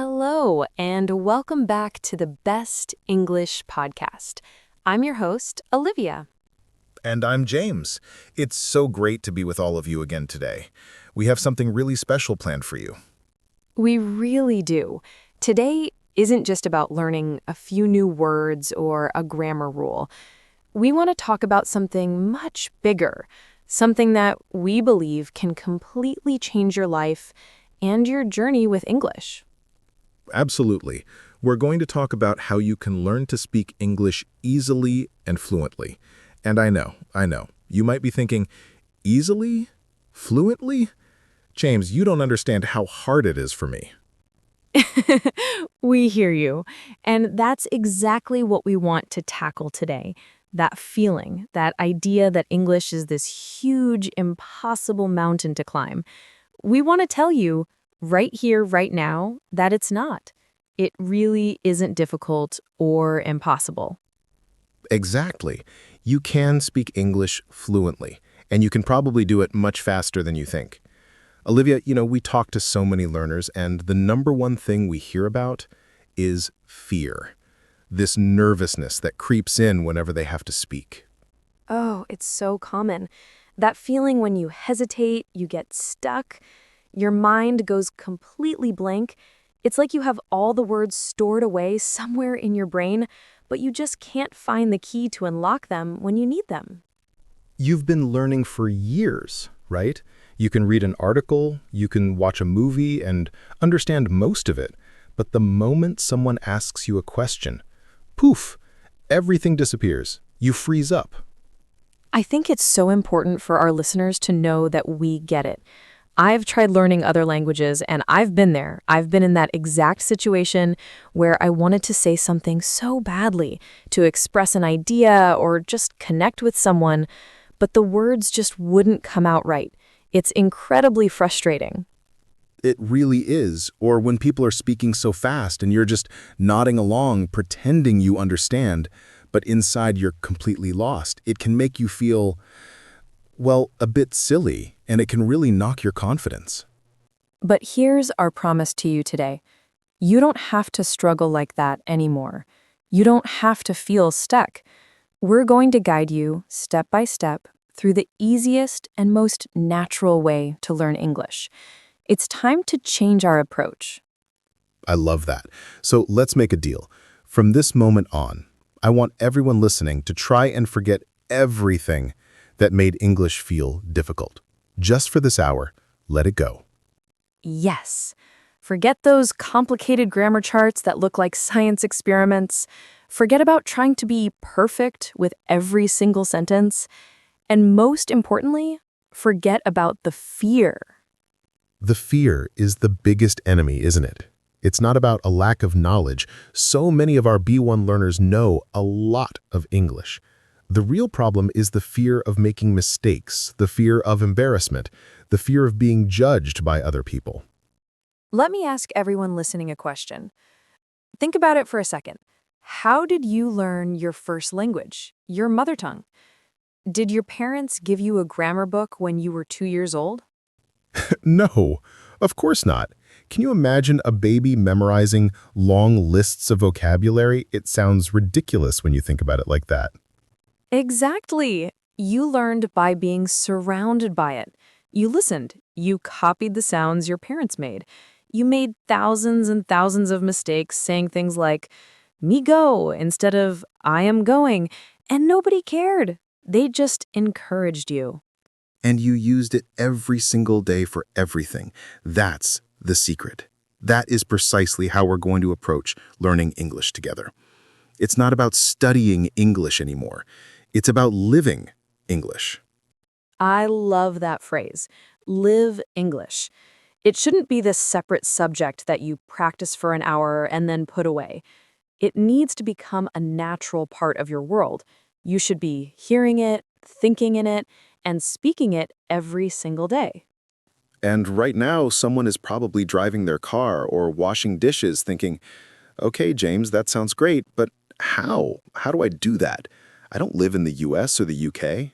Hello, and welcome back to the Best English Podcast. I'm your host, Olivia. And I'm James. It's so great to be with all of you again today. We have something really special planned for you. We really do. Today isn't just about learning a few new words or a grammar rule. We want to talk about something much bigger, something that we believe can completely change your life and your journey with English. Absolutely. We're going to talk about how you can learn to speak English easily and fluently. And I know, you might be thinking, easily? Fluently? James, you don't understand how hard it is for me. We hear you. And that's exactly what we want to tackle today. That feeling, that idea that English is this huge, impossible mountain to climb. We want to tell you, right here, right now, that it's not. It really isn't difficult or impossible. Exactly. You can speak English fluently, and you can probably do it much faster than you think. Olivia, we talk to so many learners, and the number one thing we hear about is fear. This nervousness that creeps in whenever they have to speak. Oh, it's so common. That feeling when you hesitate, you get stuck, your mind goes completely blank. It's like you have all the words stored away somewhere in your brain, but you just can't find the key to unlock them when you need them. You've been learning for years, right? You can read an article, you can watch a movie and understand most of it, but the moment someone asks you a question, poof, everything disappears. You freeze up. I think it's so important for our listeners to know that we get it. I've tried learning other languages, and I've been there. I've been in that exact situation where I wanted to say something so badly, to express an idea or just connect with someone, but the words just wouldn't come out right. It's incredibly frustrating. It really is. Or when people are speaking so fast and you're just nodding along, pretending you understand, but inside you're completely lost. It can make you feel, well, a bit silly, and it can really knock your confidence. But here's our promise to you today. You don't have to struggle like that anymore. You don't have to feel stuck. We're going to guide you, step by step, through the easiest and most natural way to learn English. It's time to change our approach. I love that. So let's make a deal. From this moment on, I want everyone listening to try and forget everything that made English feel difficult. Just for this hour, let it go. Yes. Forget those complicated grammar charts that look like science experiments. Forget about trying to be perfect with every single sentence. And most importantly, forget about the fear. The fear is the biggest enemy, isn't it? It's not about a lack of knowledge. So many of our B1 learners know a lot of English. The real problem is the fear of making mistakes, the fear of embarrassment, the fear of being judged by other people. Let me ask everyone listening a question. Think about it for a second. How did you learn your first language, your mother tongue? Did your parents give you a grammar book when you were 2 years old? No, of course not. Can you imagine a baby memorizing long lists of vocabulary? It sounds ridiculous when you think about it like that. Exactly. You learned by being surrounded by it. You listened. You copied the sounds your parents made. You made thousands and thousands of mistakes saying things like, me go, instead of I am going, and nobody cared. They just encouraged you. And you used it every single day for everything. That's the secret. That is precisely how we're going to approach learning English together. It's not about studying English anymore. It's about living English. I love that phrase, live English. It shouldn't be this separate subject that you practice for an hour and then put away. It needs to become a natural part of your world. You should be hearing it, thinking in it, and speaking it every single day. And right now, someone is probably driving their car or washing dishes thinking, okay, James, that sounds great, but how? How do I do that? I don't live in the US or the UK.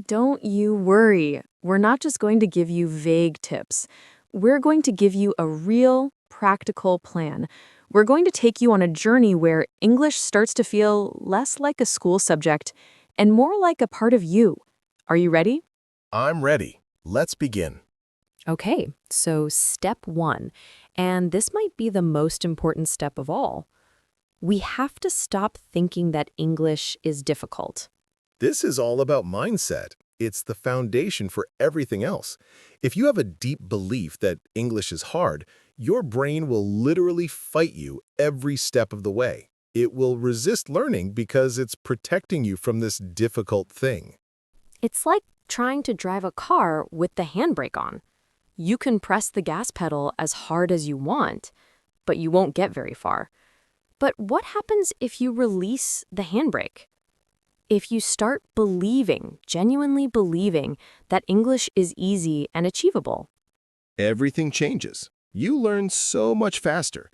Don't you worry. We're not just going to give you vague tips. We're going to give you a real, practical plan. We're going to take you on a journey where English starts to feel less like a school subject and more like a part of you. Are you ready? I'm ready. Let's begin. Okay, so step 1, and this might be the most important step of all. We have to stop thinking that English is difficult. This is all about mindset. It's the foundation for everything else. If you have a deep belief that English is hard, your brain will literally fight you every step of the way. It will resist learning because it's protecting you from this difficult thing. It's like trying to drive a car with the handbrake on. You can press the gas pedal as hard as you want, but you won't get very far. But what happens if you release the handbrake? If you start believing, genuinely believing, that English is easy and achievable? Everything changes. You learn so much faster.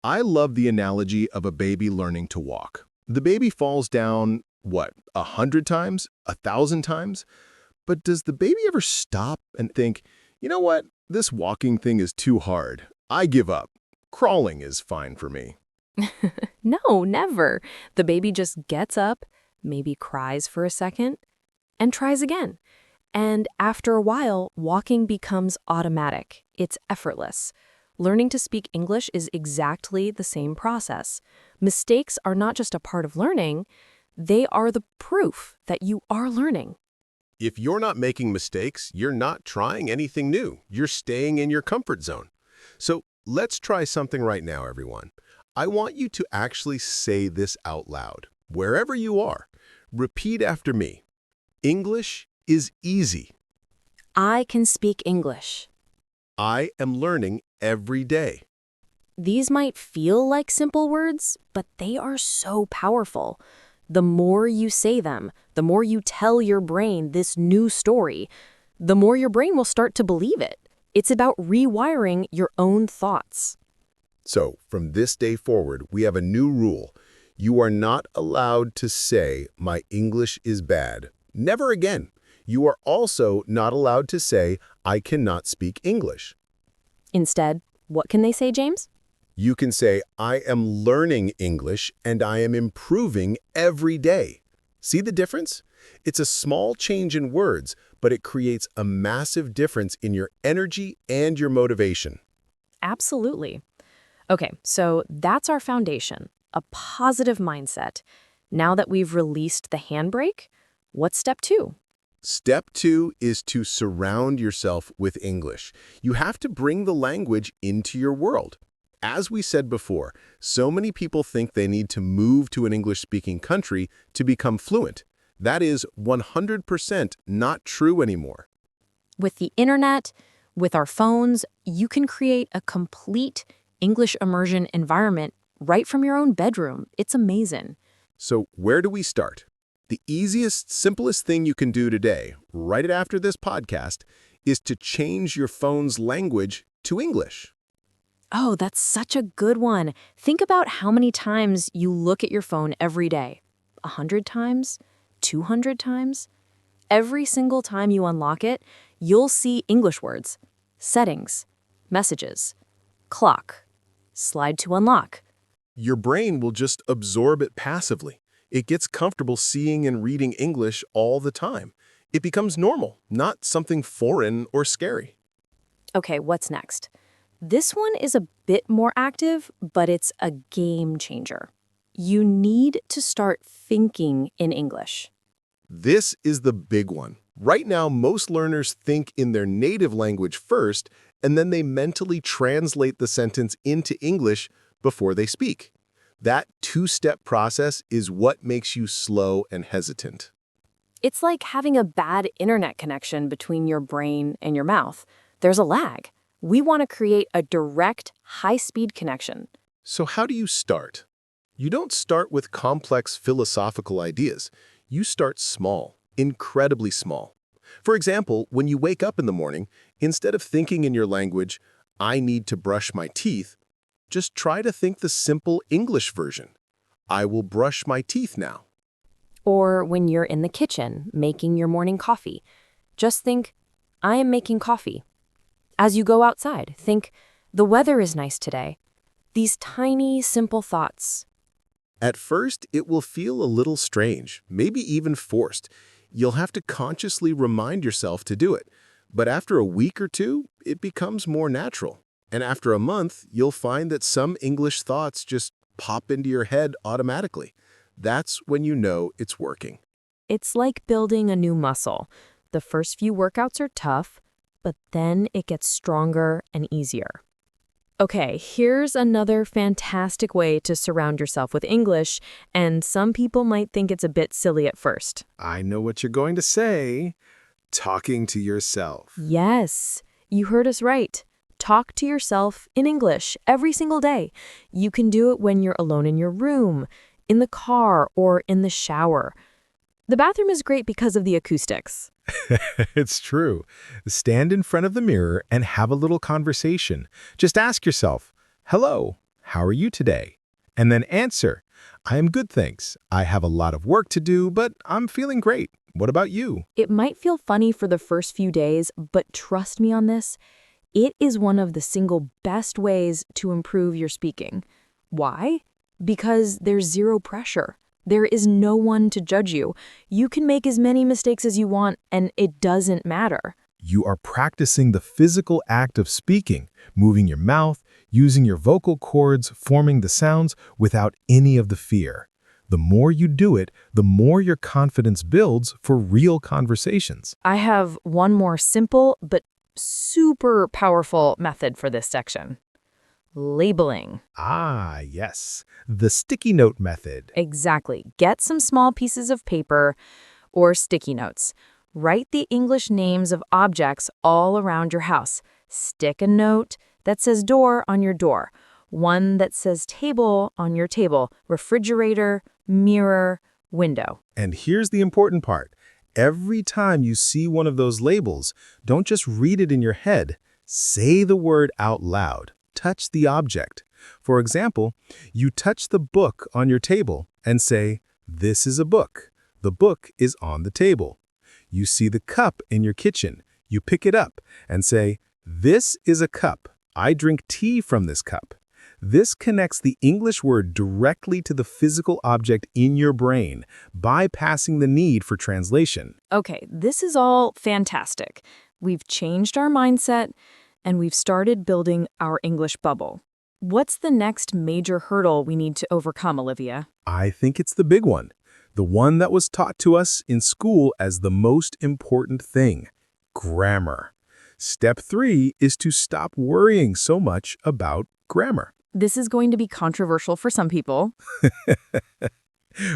I love the analogy of a baby learning to walk. The baby falls down, 100 times? 1,000 times? But does the baby ever stop and think, you know what, this walking thing is too hard. I give up. Crawling is fine for me. No, never. The baby just gets up, maybe cries for a second, and tries again. And after a while, walking becomes automatic. It's effortless. Learning to speak English is exactly the same process. Mistakes are not just a part of learning, they are the proof that you are learning. If you're not making mistakes, you're not trying anything new. You're staying in your comfort zone. So let's try something right now, everyone. I want you to actually say this out loud, wherever you are. Repeat after me. English is easy. I can speak English. I am learning every day. These might feel like simple words, but they are so powerful. The more you say them, the more you tell your brain this new story, the more your brain will start to believe it. It's about rewiring your own thoughts. So, from this day forward, we have a new rule. You are not allowed to say, my English is bad. Never again. You are also not allowed to say, I cannot speak English. Instead, what can they say, James? You can say, I am learning English and I am improving every day. See the difference? It's a small change in words, but it creates a massive difference in your energy and your motivation. Absolutely. Okay, so that's our foundation, a positive mindset. Now that we've released the handbrake, what's step 2? Step 2 is to surround yourself with English. You have to bring the language into your world. As we said before, so many people think they need to move to an English-speaking country to become fluent. That is 100% not true anymore. With the internet, with our phones, you can create a complete English immersion environment right from your own bedroom. It's amazing. So where do we start? The easiest, simplest thing you can do today, right after this podcast, is to change your phone's language to English. Oh, that's such a good one. Think about how many times you look at your phone every day. 100 times? 200 times? Every single time you unlock it, you'll see English words, settings, messages, clock, slide to unlock. Your brain will just absorb it passively. It gets comfortable seeing and reading English all the time. It becomes normal, not something foreign or scary. Okay, what's next? This one is a bit more active, but it's a game changer. You need to start thinking in English. This is the big one. Right now, most learners think in their native language first, and then they mentally translate the sentence into English before they speak. That two-step process is what makes you slow and hesitant. It's like having a bad internet connection between your brain and your mouth. There's a lag. We want to create a direct, high-speed connection. So how do you start? You don't start with complex philosophical ideas. You start small, incredibly small. For example, when you wake up in the morning, instead of thinking in your language, I need to brush my teeth, just try to think the simple English version. I will brush my teeth now. Or when you're in the kitchen making your morning coffee, just think, I am making coffee. As you go outside, think, The weather is nice today. These tiny, simple thoughts. At first, it will feel a little strange, maybe even forced. You'll have to consciously remind yourself to do it. But after a week or two, it becomes more natural. And after a month, you'll find that some English thoughts just pop into your head automatically. That's when you know it's working. It's like building a new muscle. The first few workouts are tough, but then it gets stronger and easier. Okay, here's another fantastic way to surround yourself with English, and some people might think it's a bit silly at first. I know what you're going to say. Talking to yourself. Yes, you heard us right. Talk to yourself in English every single day. You can do it when you're alone in your room, in the car, or in the shower. The bathroom is great because of the acoustics. It's true. Stand in front of the mirror and have a little conversation. Just ask yourself, "Hello, how are you today?" And then answer, "I am good, thanks. I have a lot of work to do, but I'm feeling great. What about you?" It might feel funny for the first few days, but trust me on this, it is one of the single best ways to improve your speaking. Why? Because there's zero pressure. There is no one to judge you. You can make as many mistakes as you want, and it doesn't matter. You are practicing the physical act of speaking, moving your mouth, using your vocal cords, forming the sounds without any of the fear. The more you do it, the more your confidence builds for real conversations. I have one more simple but super powerful method for this section. Labeling. Ah, yes, the sticky note method. Exactly. Get some small pieces of paper or sticky notes. Write the English names of objects all around your house. Stick a note that says door on your door, one that says table on your table, refrigerator, mirror, window. And here's the important part. Every time you see one of those labels, don't just read it in your head. Say the word out loud. Touch the object. For example, you touch the book on your table and say, "This is a book. The book is on the table." You see the cup in your kitchen. You pick it up and say, "This is a cup. I drink tea from this cup." This connects the English word directly to the physical object in your brain, bypassing the need for translation. Okay, this is all fantastic. We've changed our mindset, and we've started building our English bubble. What's the next major hurdle we need to overcome, Olivia? I think it's the big one. The one that was taught to us in school as the most important thing, grammar. Step 3 is to stop worrying so much about grammar. This is going to be controversial for some people.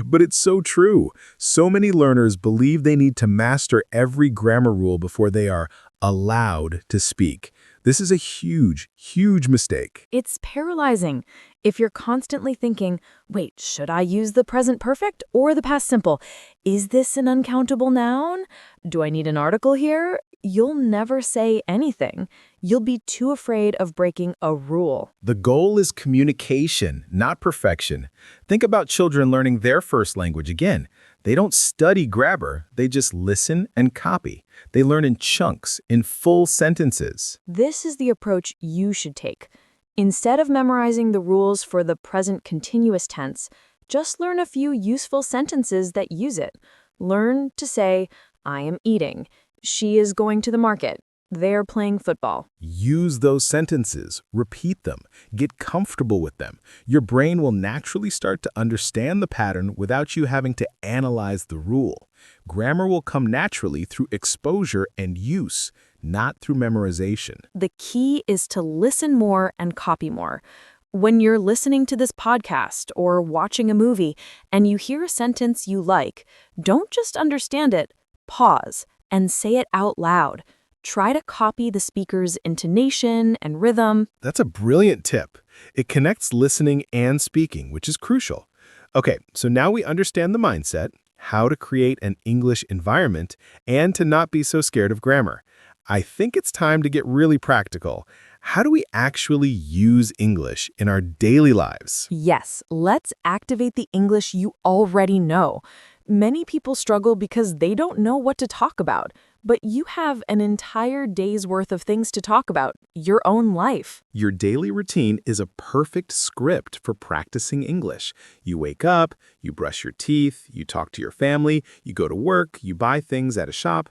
But it's so true. So many learners believe they need to master every grammar rule before they are allowed to speak. This is a huge, huge mistake. It's paralyzing. If you're constantly thinking, wait, should I use the present perfect or the past simple? Is this an uncountable noun? Do I need an article here? You'll never say anything. You'll be too afraid of breaking a rule. The goal is communication, not perfection. Think about children learning their first language again. They don't study grammar, they just listen and copy. They learn in chunks, in full sentences. This is the approach you should take. Instead of memorizing the rules for the present continuous tense, just learn a few useful sentences that use it. Learn to say, I am eating. She is going to the market. They're playing football. Use those sentences, repeat them, get comfortable with them. Your brain will naturally start to understand the pattern without you having to analyze the rule. Grammar will come naturally through exposure and use, not through memorization. The key is to listen more and copy more. When you're listening to this podcast or watching a movie and you hear a sentence you like, don't just understand it, pause and say it out loud. Try to copy the speaker's intonation and rhythm. That's a brilliant tip. It connects listening and speaking, which is crucial. Okay, so now we understand the mindset, how to create an English environment, and to not be so scared of grammar. I think it's time to get really practical. How do we actually use English in our daily lives? Yes, let's activate the English you already know. Many people struggle because they don't know what to talk about, but you have an entire day's worth of things to talk about, your own life. Your daily routine is a perfect script for practicing English. You wake up, you brush your teeth, you talk to your family, you go to work, you buy things at a shop.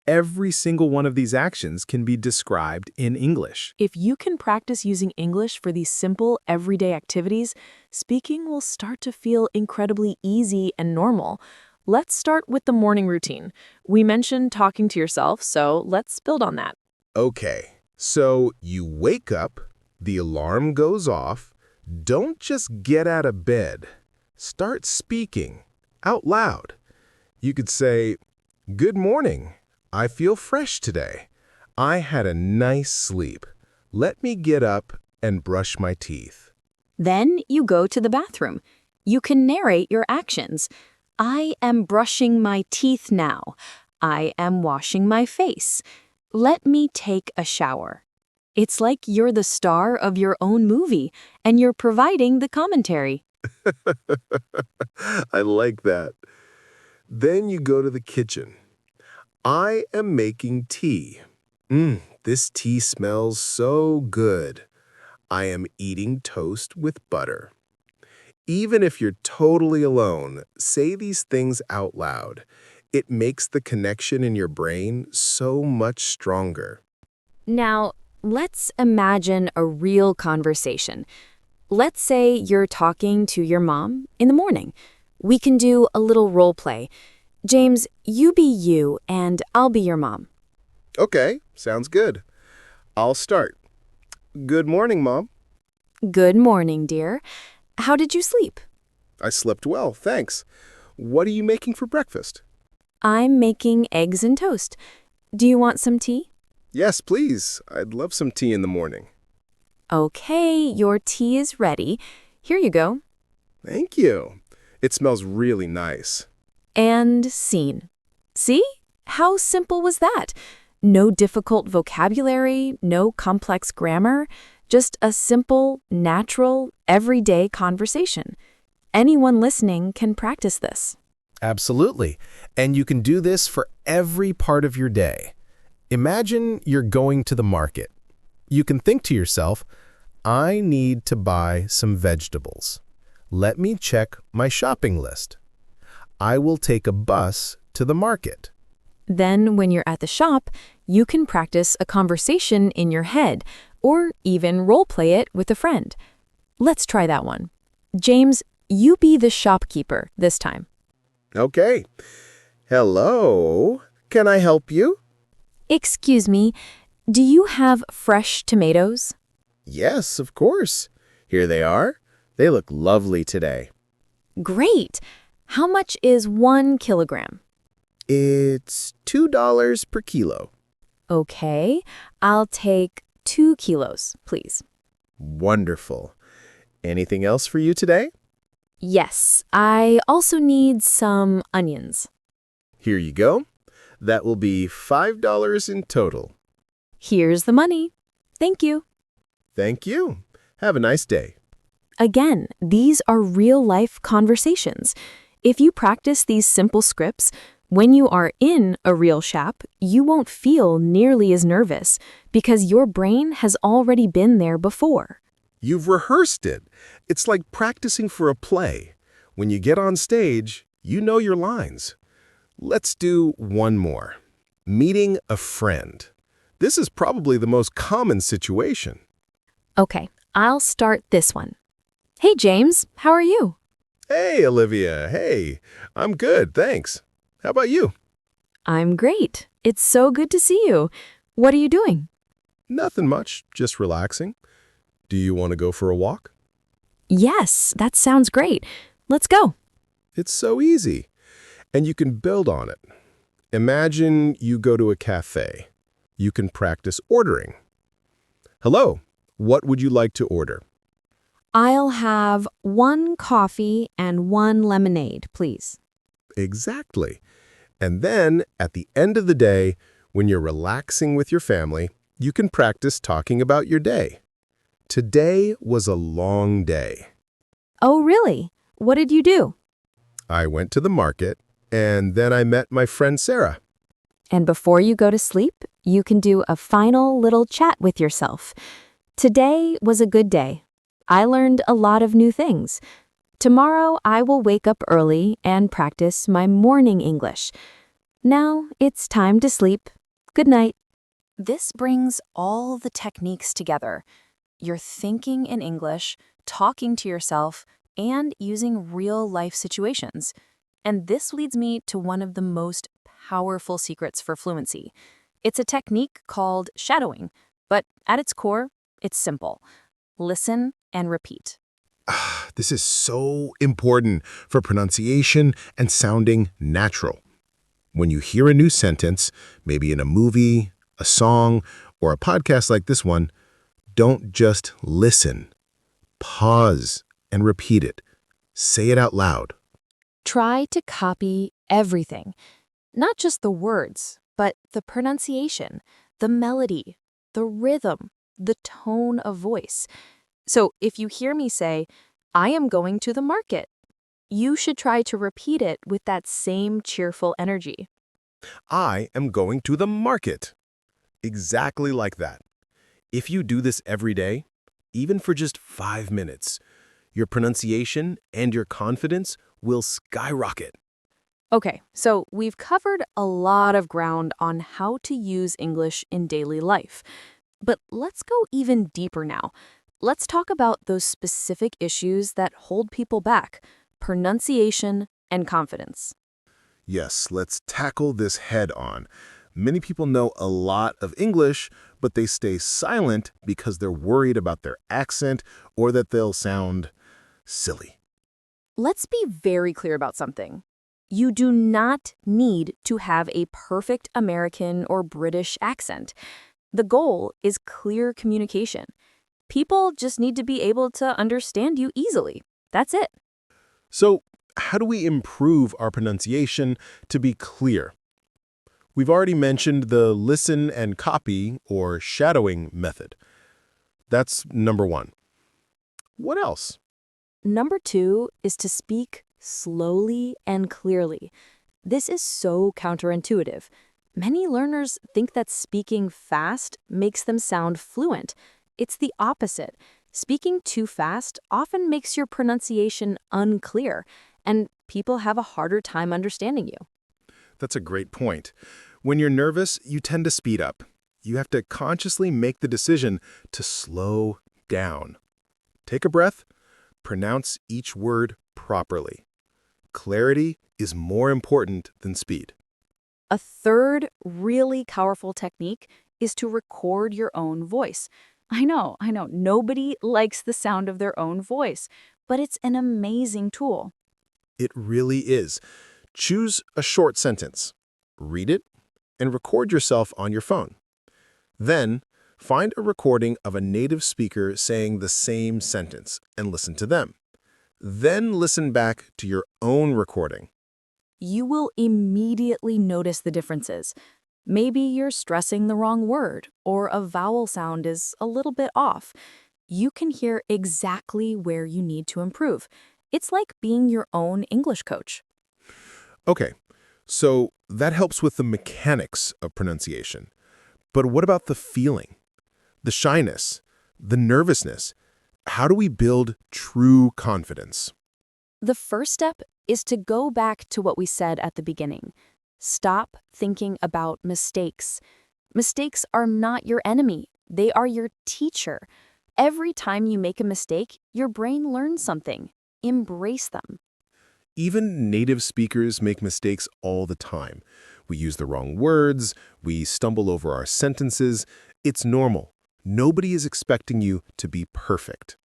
Every single one of these actions can be described in English. If you can practice using English for these simple, everyday activities, speaking will start to feel incredibly easy and normal. Let's start with the morning routine. We mentioned talking to yourself, so let's build on that. Okay, so you wake up, the alarm goes off. Don't just get out of bed. Start speaking out loud. You could say, "Good morning. I feel fresh today. I had a nice sleep. Let me get up and brush my teeth." Then you go to the bathroom. You can narrate your actions. I am brushing my teeth now. I am washing my face. Let me take a shower. It's like you're the star of your own movie, and you're providing the commentary. I like that. Then you go to the kitchen. I am making tea. This tea smells so good. I am eating toast with butter. Even if you're totally alone, say these things out loud. It makes the connection in your brain so much stronger. Now, let's imagine a real conversation. Let's say you're talking to your mom in the morning. We can do a little role play. James, you be you, and I'll be your mom. Okay, sounds good. I'll start. Good morning, Mom. Good morning, dear. How did you sleep? I slept well, thanks. What are you making for breakfast? I'm making eggs and toast. Do you want some tea? Yes, please. I'd love some tea in the morning. Okay, your tea is ready. Here you go. Thank you. It smells really nice. And scene. See? How simple was that? No difficult vocabulary, no complex grammar, just a simple, natural, everyday conversation. Anyone listening can practice this. Absolutely. And you can do this for every part of your day. Imagine you're going to the market. You can think to yourself, I need to buy some vegetables. Let me check my shopping list. I will take a bus to the market. Then, when you're at the shop, you can practice a conversation in your head, or even role-play it with a friend. Let's try that one. James, you be the shopkeeper this time. Okay. Hello. Can I help you? Excuse me, do you have fresh tomatoes? Yes, of course. Here they are. They look lovely today. Great! How much is 1 kilogram? It's $2 per kilo. Okay, I'll take 2 kilos, please. Wonderful. Anything else for you today? Yes, I also need some onions. Here you go. That will be $5 in total. Here's the money. Thank you. Thank you. Have a nice day. Again, these are real-life conversations. If you practice these simple scripts, when you are in a real shop, you won't feel nearly as nervous because your brain has already been there before. You've rehearsed it. It's like practicing for a play. When you get on stage, you know your lines. Let's do one more. Meeting a friend. This is probably the most common situation. Okay, I'll start this one. Hey, James, how are you? Hey, Olivia. Hey, I'm good, thanks. How about you? I'm great. It's so good to see you. What are you doing? Nothing much, just relaxing. Do you want to go for a walk? Yes, that sounds great. Let's go. It's so easy, and you can build on it. Imagine you go to a cafe. You can practice ordering. Hello, what would you like to order? I'll have 1 coffee and 1 lemonade, please. Exactly. And then, at the end of the day, when you're relaxing with your family, you can practice talking about your day. Today was a long day. Oh, really? What did you do? I went to the market. And then I met my friend Sarah. And before you go to sleep, you can do a final little chat with yourself. Today was a good day. I learned a lot of new things. Tomorrow I will wake up early and practice my morning English. Now it's time to sleep. Good night. This brings all the techniques together. You're thinking in English, talking to yourself, and using real-life situations. And this leads me to one of the most powerful secrets for fluency. It's a technique called shadowing, but at its core, it's simple. Listen and repeat. This is so important for pronunciation and sounding natural. When you hear a new sentence, maybe in a movie, a song, or a podcast like this one, don't just listen. Pause and repeat it. Say it out loud. Try to copy everything, not just the words, but the pronunciation, the melody, the rhythm, the tone of voice. So if you hear me say, I am going to the market, you should try to repeat it with that same cheerful energy. I am going to the market. Exactly like that. If you do this every day, even for just 5 minutes, your pronunciation and your confidence will skyrocket. Okay, so we've covered a lot of ground on how to use English in daily life. But let's go even deeper now. Let's talk about those specific issues that hold people back: pronunciation and confidence. Yes, let's tackle this head on. Many people know a lot of English, but they stay silent because they're worried about their accent or that they'll sound silly. Let's be very clear about something. You do not need to have a perfect American or British accent. The goal is clear communication. People just need to be able to understand you easily. That's it. So, how do we improve our pronunciation to be clear? We've already mentioned the listen and copy or shadowing method. That's number 1. What else? Number 2 is to speak slowly and clearly. This is so counterintuitive. Many learners think that speaking fast makes them sound fluent. It's the opposite. Speaking too fast often makes your pronunciation unclear, and people have a harder time understanding you. That's a great point. When you're nervous, you tend to speed up. You have to consciously make the decision to slow down. Take a breath. Pronounce each word properly. Clarity is more important than speed. A third really powerful technique is to record your own voice. I know, nobody likes the sound of their own voice, but it's an amazing tool. It really is. Choose a short sentence, read it, and record yourself on your phone. Then, find a recording of a native speaker saying the same sentence and listen to them. Then listen back to your own recording. You will immediately notice the differences. Maybe you're stressing the wrong word, or a vowel sound is a little bit off. You can hear exactly where you need to improve. It's like being your own English coach. Okay, so that helps with the mechanics of pronunciation. But what about the feeling, the shyness, the nervousness? How do we build true confidence? The first step is to go back to what we said at the beginning. Stop thinking about mistakes. Mistakes are not your enemy. They are your teacher. Every time you make a mistake, your brain learns something. Embrace them. Even native speakers make mistakes all the time. We use the wrong words, we stumble over our sentences. It's normal. Nobody is expecting you to be perfect.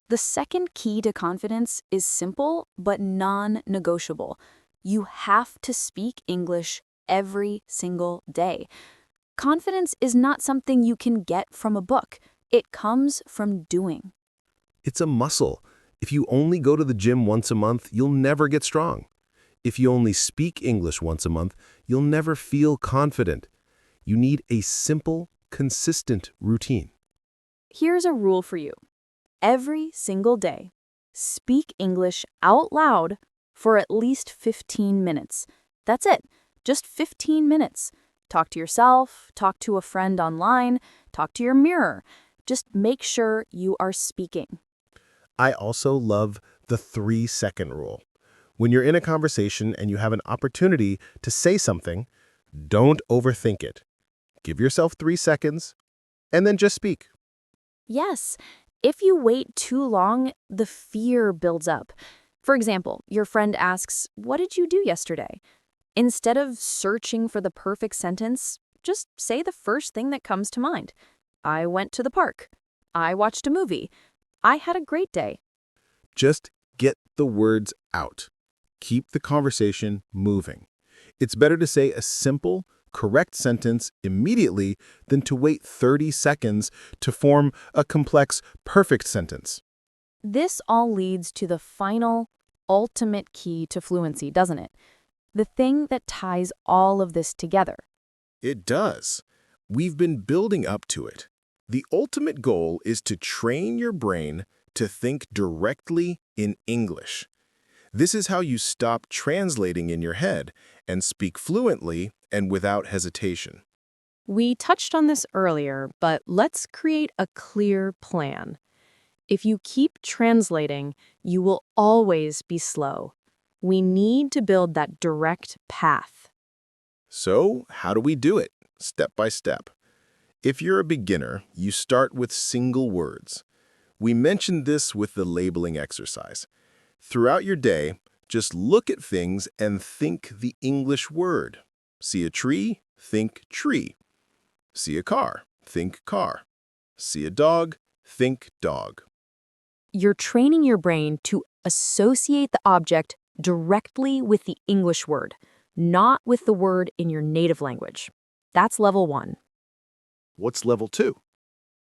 The second key to confidence is simple but non-negotiable. You have to speak English every single day. Confidence is not something you can get from a book. It comes from doing. It's a muscle. If you only go to the gym once a month, you'll never get strong. If you only speak English once a month, you'll never feel confident. You need a simple, consistent routine. Here's a rule for you. Every single day, speak English out loud for at least 15 minutes. That's it. Just 15 minutes. Talk to yourself, talk to a friend online, talk to your mirror. Just make sure you are speaking. I also love the 3-second rule. When you're in a conversation and you have an opportunity to say something, don't overthink it. Give yourself 3 seconds and then just speak. Yes, if you wait too long, the fear builds up. For example, your friend asks, "What did you do yesterday?" Instead of searching for the perfect sentence, just say the first thing that comes to mind. I went to the park. I watched a movie. I had a great day. Just get the words out. Keep the conversation moving. It's better to say a simple, correct sentence immediately than to wait 30 seconds to form a complex, perfect sentence. This all leads to the final, ultimate key to fluency, doesn't it? The thing that ties all of this together. It does. We've been building up to it. The ultimate goal is to train your brain to think directly in English. This is how you stop translating in your head and speak fluently and without hesitation. We touched on this earlier, but let's create a clear plan. If you keep translating, you will always be slow. We need to build that direct path. So, how do we do it? Step by step. If you're a beginner, you start with single words. We mentioned this with the labeling exercise. Throughout your day, just look at things and think the English word. See a tree, think tree. See a car, think car. See a dog, think dog. You're training your brain to associate the object directly with the English word, not with the word in your native language. That's level 1. What's level 2?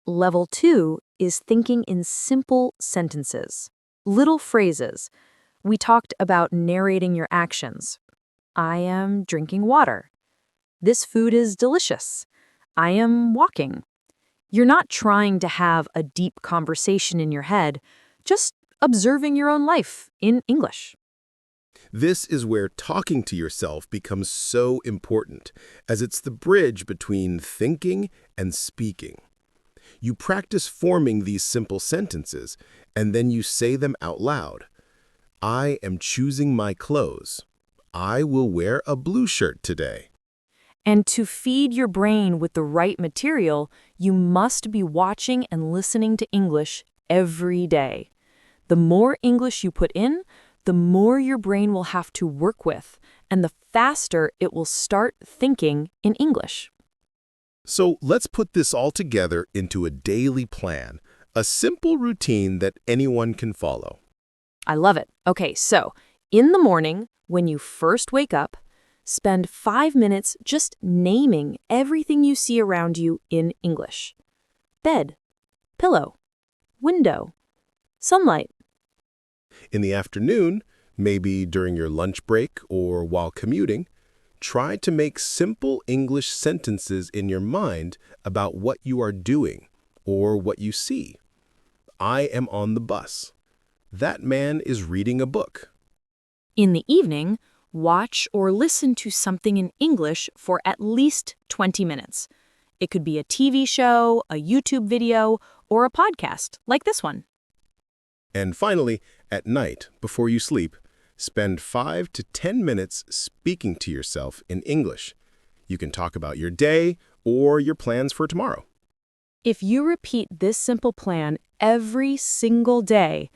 Level 2 is thinking in simple sentences, little phrases. We talked about narrating your actions. I am drinking water. This food is delicious. I am walking. You're not trying to have a deep conversation in your head, just observing your own life in English. This is where talking to yourself becomes so important, as it's the bridge between thinking and speaking. You practice forming these simple sentences, and then you say them out loud. I am choosing my clothes. I will wear a blue shirt today. And to feed your brain with the right material, you must be watching and listening to English every day. The more English you put in, the more your brain will have to work with, and the faster it will start thinking in English. So let's put this all together into a daily plan, a simple routine that anyone can follow. I love it. Okay, so in the morning, when you first wake up, spend 5 minutes just naming everything you see around you in English. Bed, pillow, window, sunlight. In the afternoon, maybe during your lunch break or while commuting, try to make simple English sentences in your mind about what you are doing or what you see. I am on the bus. That man is reading a book. In the evening, watch or listen to something in English for at least 20 minutes. It could be a TV show, a YouTube video, or a podcast like this one. And finally, at night, before you sleep, spend 5 to 10 minutes speaking to yourself in English. You can talk about your day or your plans for tomorrow. If you repeat this simple plan every single day,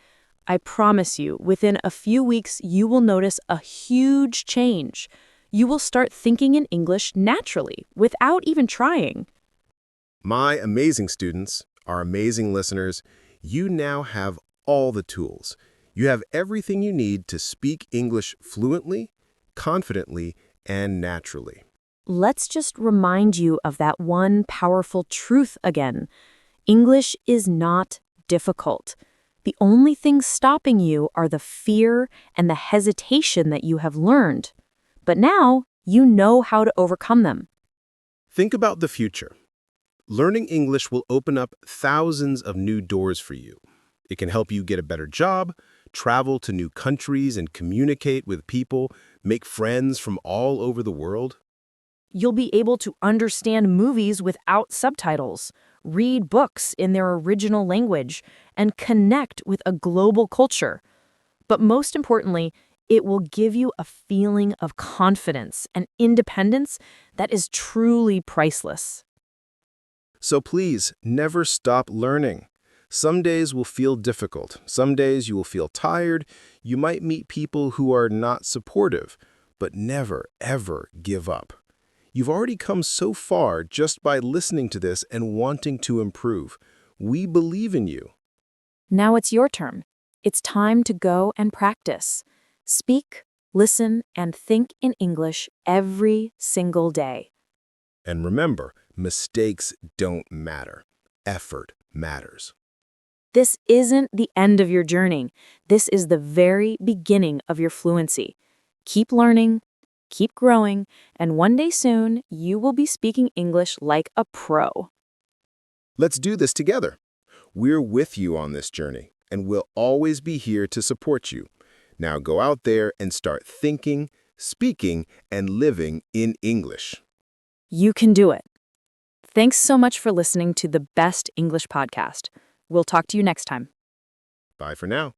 I promise you, within a few weeks, you will notice a huge change. You will start thinking in English naturally, without even trying. My amazing students, our amazing listeners, you now have all the tools. You have everything you need to speak English fluently, confidently, and naturally. Let's just remind you of that one powerful truth again. English is not difficult. The only things stopping you are the fear and the hesitation that you have learned. But now you know how to overcome them. Think about the future. Learning English will open up thousands of new doors for you. It can help you get a better job, travel to new countries and communicate with people, make friends from all over the world. You'll be able to understand movies without subtitles, read books in their original language, and connect with a global culture. But most importantly, it will give you a feeling of confidence and independence that is truly priceless. So please, never stop learning. Some days will feel difficult. Some days you will feel tired. You might meet people who are not supportive, but never, ever give up. You've already come so far just by listening to this and wanting to improve. We believe in you. Now it's your turn. It's time to go and practice. Speak, listen, and think in English every single day. And remember, mistakes don't matter. Effort matters. This isn't the end of your journey. This is the very beginning of your fluency. Keep learning, keep growing, and one day soon, you will be speaking English like a pro. Let's do this together. We're with you on this journey, and we'll always be here to support you. Now go out there and start thinking, speaking, and living in English. You can do it. Thanks so much for listening to the Best English Podcast. We'll talk to you next time. Bye for now.